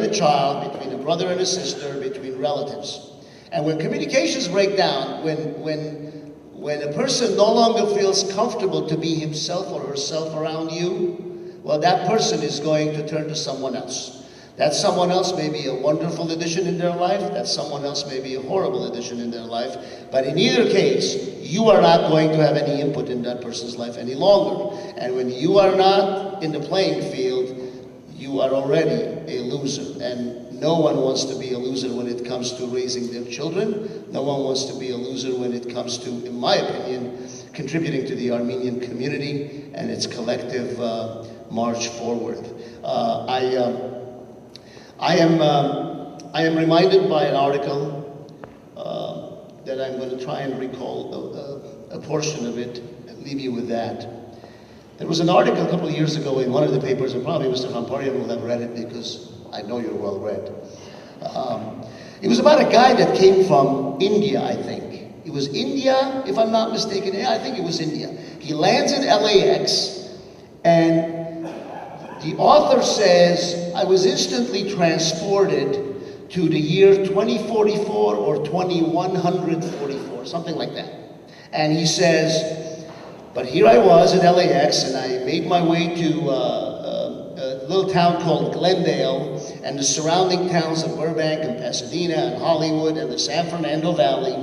a child, between a brother and a sister, between relatives. And when communications break down, when a person no longer feels comfortable to be himself or herself around you, well, that person is going to turn to someone else. That someone else may be a wonderful addition in their life, that someone else may be a horrible addition in their life, but in either case, you are not going to have any input in that person's life any longer. And when you are not in the playing field, you are already a loser. And no one wants to be a loser when it comes to raising their children. No one wants to be a loser when it comes to, in my opinion, contributing to the Armenian community and its collective march forward. I am reminded by an article that I'm going to try and recall a portion of it and leave you with that. There was an article a couple of years ago in one of the papers, and probably Mr. Hamparian will have read it because I know you're well read. It was about a guy that came from India, I think. It was India, if I'm not mistaken. Yeah, I think it was India. He lands in LAX, and the author says, I was instantly transported to the year 2044 or 2144, something like that. And he says, but here I was in LAX, and I made my way to a little town called Glendale, and the surrounding towns of Burbank and Pasadena and Hollywood and the San Fernando Valley.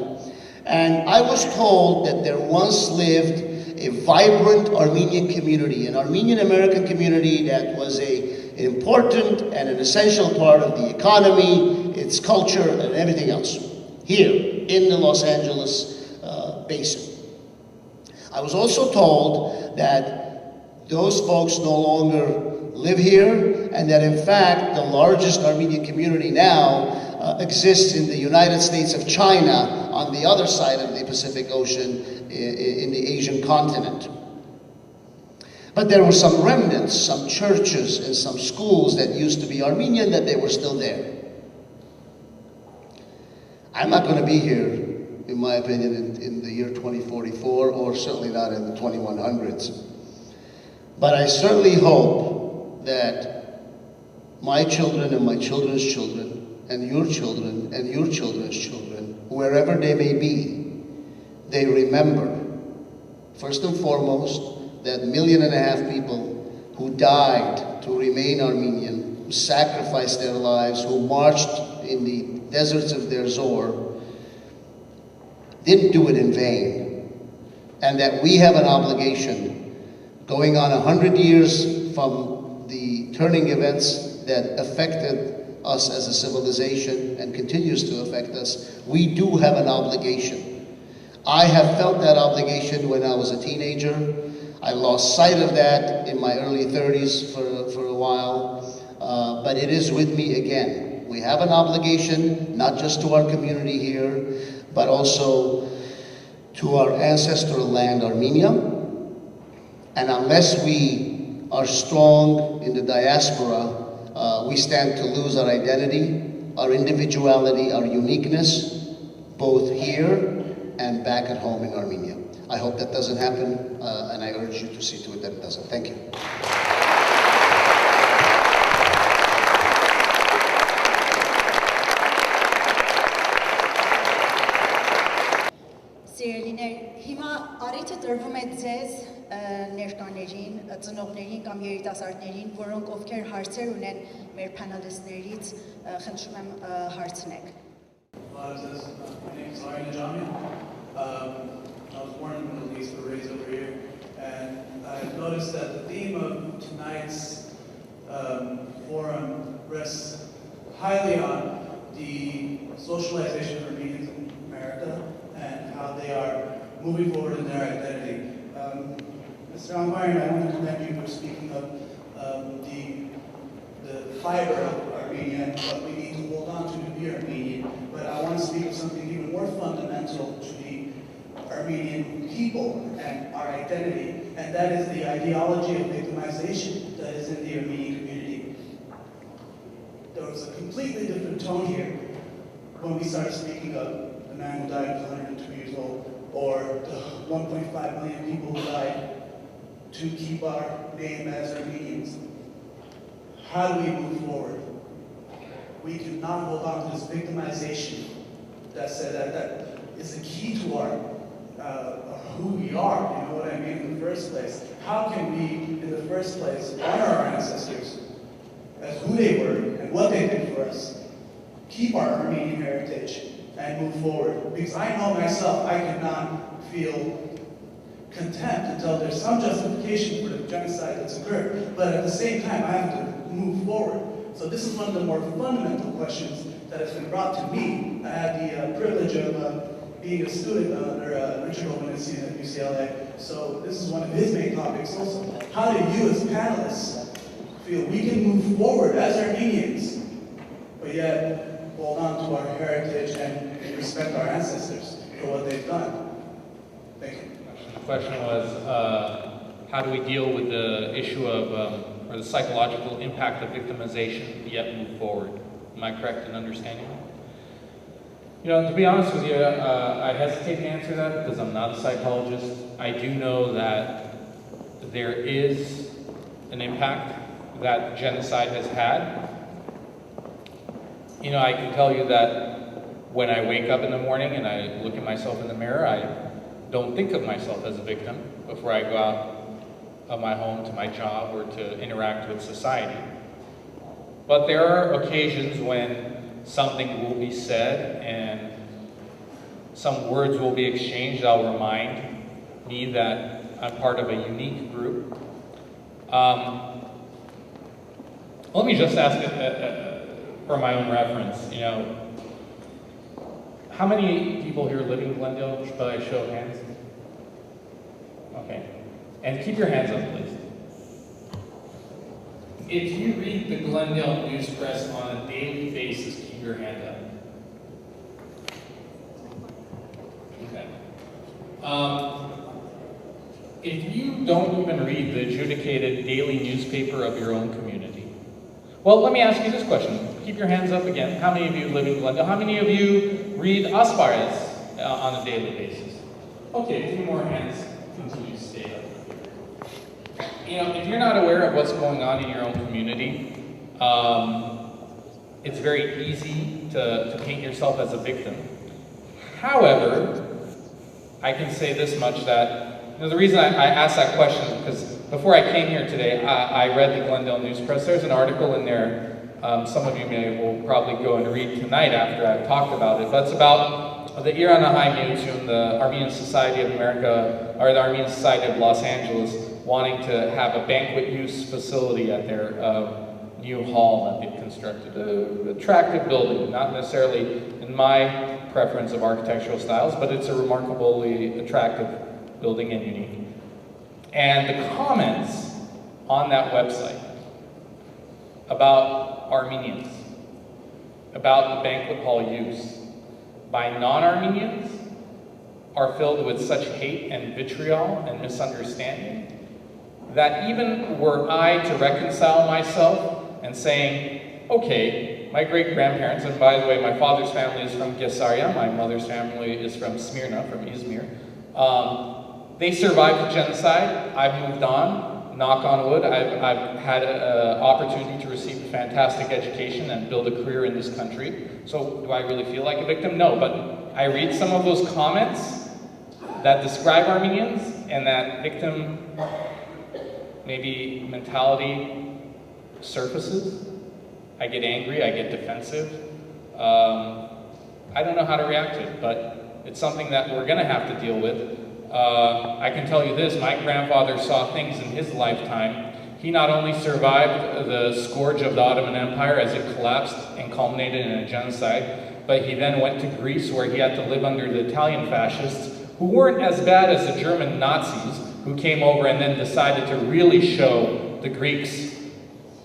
And I was told that there once lived a vibrant Armenian community, an Armenian American community that was an important and an essential part of the economy, its culture, and everything else, here in the Los Angeles basin. I was also told that those folks no longer live here, and that in fact the largest Armenian community now exists in the United States of China, on the other side of the Pacific Ocean, in the Asian continent. But there were some remnants, some churches and some schools that used to be Armenian, that they were still there. I'm not going to be here, in my opinion, in the year 2044, or certainly not in the 2100s. But I certainly hope that my children and my children's children and your children's children, wherever they may be, they remember, first and foremost, that 1.5 million people who died to remain Armenian, who sacrificed their lives, who marched in the deserts of their Zor, didn't do it in vain. And that we have an obligation, going on 100 years from the turning events that affected us as a civilization and continues to affect us, we do have an obligation. I have felt that obligation when I was a teenager. I lost sight of that in my early 30s for a while, but it is with me again. We have an obligation, not just to our community here, but also to our ancestral land, Armenia. And unless we are strong in the diaspora, we stand to lose our identity, our individuality, our uniqueness, both here and back at home in Armenia. I hope that doesn't happen, and I urge you to see to it that it doesn't. Thank you. Սիրելիներ, հիմա առիթը տրվում է ձեզ ներկաներին, ծնողներին կամ երիտասարդներին, որոնք ովքեր հարցեր ունեն մեր panelistներից, խնդրում եմ հարցնեք. My name is Armenian. I was born in the Middle East, but raised over here, and I've noticed that the theme of tonight's forum rests highly on the socialization of Armenians in America and how they are moving forward in their identity. Mr. Hamparian, I want to commend you for speaking of the fiber of Armenia and what we need to hold on to be Armenian, but I want to speak of something even more fundamental to the Armenian people and our identity, and that is the ideology of victimization that is in the Armenian community. There was a completely different tone here when we started speaking of the man who died at 102 years old, or the 1.5 million people who died to keep our name as Armenians. How do we move forward? we cannot hold on to this victimization that is the key to our who we are, you know what I mean, in the first place. How can we, in the first place, honor our ancestors as who they were and what they did for us, keep our Armenian heritage, and move forward? Because I know myself, I cannot feel contempt until there's some justification for the genocide that's occurred. But at the same time, I have to move forward. So this is one of the more fundamental questions that has been brought to me. I had the privilege of being a student under Richard Homenetmen at UCLA. So this is one of his main topics also. How do you as panelists feel we can move forward as Armenians, but yet hold on to our heritage and respect our ancestors for what they've done? Thank you. The question was, how do we deal with the issue of, or the psychological impact of victimization, yet move forward? Am I correct in understanding that? You know, to be honest with you, I hesitate to answer that because I'm not a psychologist. I do know that there is an impact that genocide has had. You know, I can tell you that when I wake up in the morning and I look at myself in the mirror, I don't think of myself as a victim before I go out of my home to my job or to interact with society. But there are occasions when something will be said and some words will be exchanged that will remind me that I'm part of a unique group. Let me just ask for my own reference, you know, how many people here live in Glendale by a show of hands? Okay. And keep your hands up, please. If you read the Glendale News Press on a daily basis, keep your hand up. Okay. If you don't even read the adjudicated daily newspaper of your own community, well, let me ask you this question. Keep your hands up again. How many of you live in Glendale? How many of you read Aspares on a daily basis? Okay, a few more hands continue to stay up. You know, if you're not aware of what's going on in your own community, it's very easy to paint yourself as a victim. However, I can say this much that, you know, the reason I asked that question is because before I came here today, I read the Glendale News Press. There's an article in there, some of you will probably go and read tonight after I've talked about it, but it's about the Iran Ahai Museum, the Armenian Society of America, or the Armenian Society of Los Angeles, wanting to have a banquet use facility at their new hall that they've constructed. An attractive building, not necessarily in my preference of architectural styles, but it's a remarkably attractive building and unique. And the comments on that website about Armenians, about the banquet hall use by non-Armenians are filled with such hate and vitriol and misunderstanding that even were I to reconcile myself and saying, okay, my great-grandparents, and by the way, my father's family is from Gesaria, my mother's family is from Smyrna, from Izmir. They survived the genocide. I've moved on, knock on wood. I've had an opportunity to receive a fantastic education and build a career in this country. So do I really feel like a victim? No, but I read some of those comments that describe Armenians and that victim maybe mentality surfaces. I get angry, I get defensive. I don't know how to react to it, but it's something that we're gonna have to deal with. I can tell you this, my grandfather saw things in his lifetime. He not only survived the scourge of the Ottoman Empire as it collapsed and culminated in a genocide, but he then went to Greece where he had to live under the Italian fascists, who weren't as bad as the German Nazis, who came over and then decided to really show the Greeks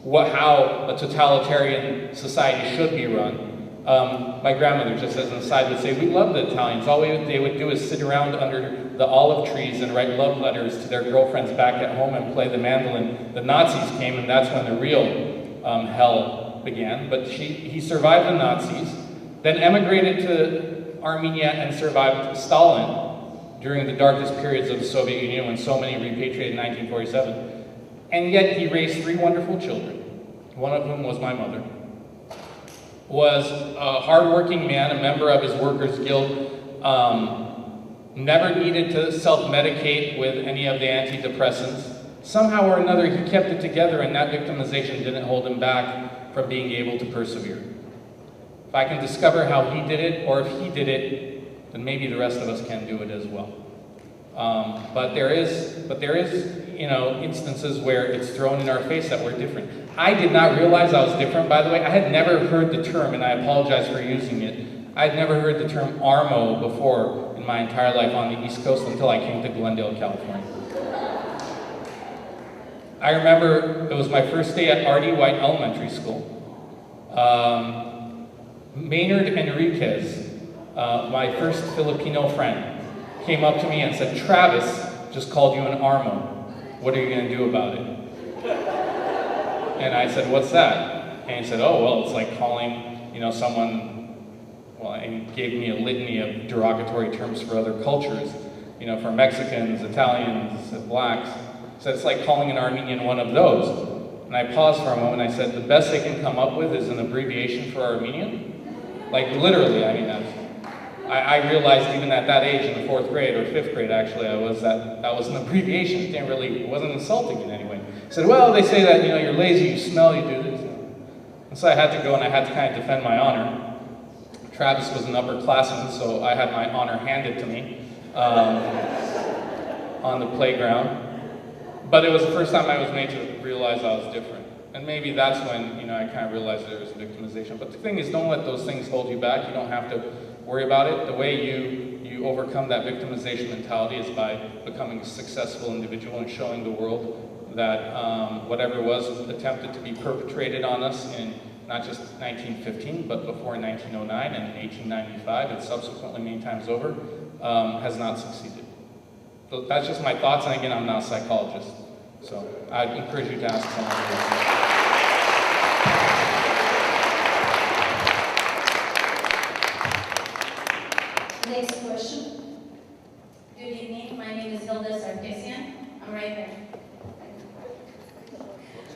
how a totalitarian society should be run. My grandmother, just as an aside, would say, we love the Italians. All they would do is sit around under the olive trees and write love letters to their girlfriends back at home and play the mandolin. The Nazis came, and that's when the real hell began. But he survived the Nazis, then emigrated to Armenia and survived Stalin during the darkest periods of the Soviet Union when so many repatriated in 1947. And yet he raised 3 wonderful children, one of whom was my mother. was a hardworking man, a member of his workers' guild, never needed to self-medicate with any of the antidepressants. Somehow or another, he kept it together, and that victimization didn't hold him back from being able to persevere. If I can discover how he did it, or if he did it, then maybe the rest of us can do it as well. But there is, instances where it's thrown in our face that we're different. I did not realize I was different, by the way. I had never heard the term, and I apologize for using it. I had never heard the term Armo before in my entire life on the East Coast until I came to Glendale, California. I remember it was my first day at R.D. White Elementary School. Maynard Enriquez, my first Filipino friend, came up to me and said, "Travis just called you an Armo. What are you going to do about it?" And I said, "What's that?" And he said, "Oh, well, it's like calling, someone," well, and he gave me a litany of derogatory terms for other cultures, for Mexicans, Italians, blacks. So it's like calling an Armenian one of those. And I paused for a moment and I said, the best they can come up with is an abbreviation for Armenian? Like literally, I realized even at that age in the 4th grade or 5th grade actually, that was an abbreviation. It wasn't insulting in any way. I said, well, they say that, you're lazy, you smell, you do this. And so I had to go and I had to kind of defend my honor. Travis was an upperclassman, so I had my honor handed to me on the playground. But it was the first time I was made to realize I was different. And maybe that's when, I kind of realized there was victimization. But the thing is, don't let those things hold you back. You don't have to worry about it. The way you overcome that victimization mentality is by becoming a successful individual and showing the world that whatever was attempted to be perpetrated on us in not just 1915, but before 1909 and 1895 and subsequently many times over, has not succeeded. So that's just my thoughts, and again, I'm not a psychologist. So I'd encourage you to ask someone. Next question. Good evening. My name is Hilda Sarkisian. I'm right there.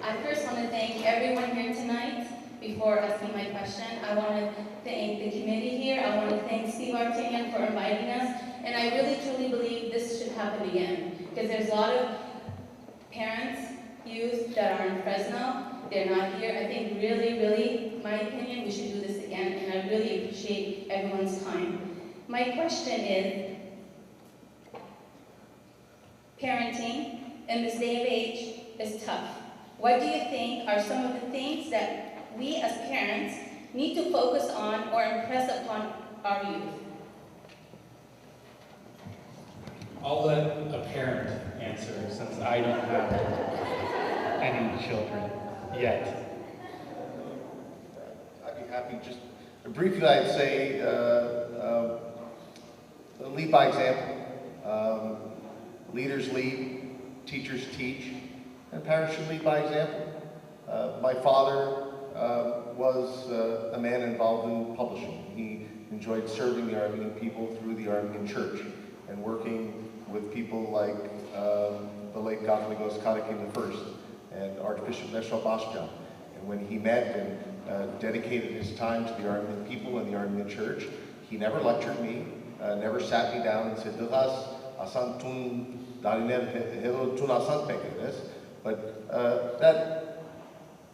I first want to thank everyone here tonight. Before asking my question, I want to thank the committee here. I want to thank Steve Artinian for inviting us. And I really, truly believe this should happen again. Because there's a lot of parents, youth that are in Fresno. They're not here. I think really, my opinion, we should do this again. And I really appreciate everyone's time. My question is, parenting in this day and age is tough. What do you think are some of the things that we as parents need to focus on or impress upon our youth? I'll let a parent answer since I don't have any children yet. I'd be happy. Just briefly, I'd say lead by example. Leaders lead, teachers teach, and parents should lead by example. My father was a man involved in publishing. He enjoyed serving the Armenian people through the Armenian church and working with people like the late Godfrey Karakin I and Archbishop Nestor Basjan. And when he met and dedicated his time to the Armenian people and the Armenian church, he never lectured me, never sat me down and said, but that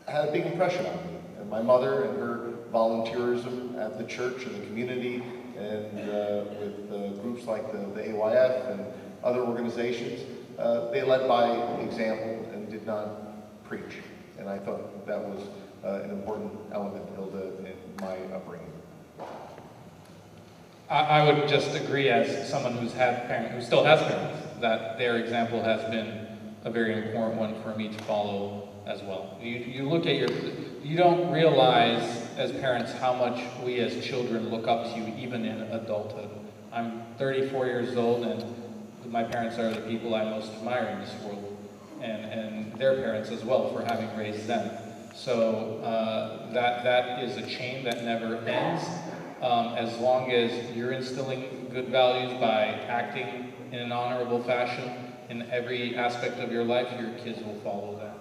had a big impression on me. And my mother and her volunteerism at the church and the community and with groups like the AYF and other organizations, they led by example and did not preach. And I thought that was an important element, Hilda, in my upbringing. I would just agree as someone who still has parents, that their example has been a very important one for me to follow as well. You look at you don't realize as parents how much we as children look up to you even in adulthood. I'm 34 years old and my parents are the people I most admire in this world and their parents as well for having raised them. So that is a chain that never ends. As long as you're instilling good values by acting in an honorable fashion in every aspect of your life, your kids will follow that.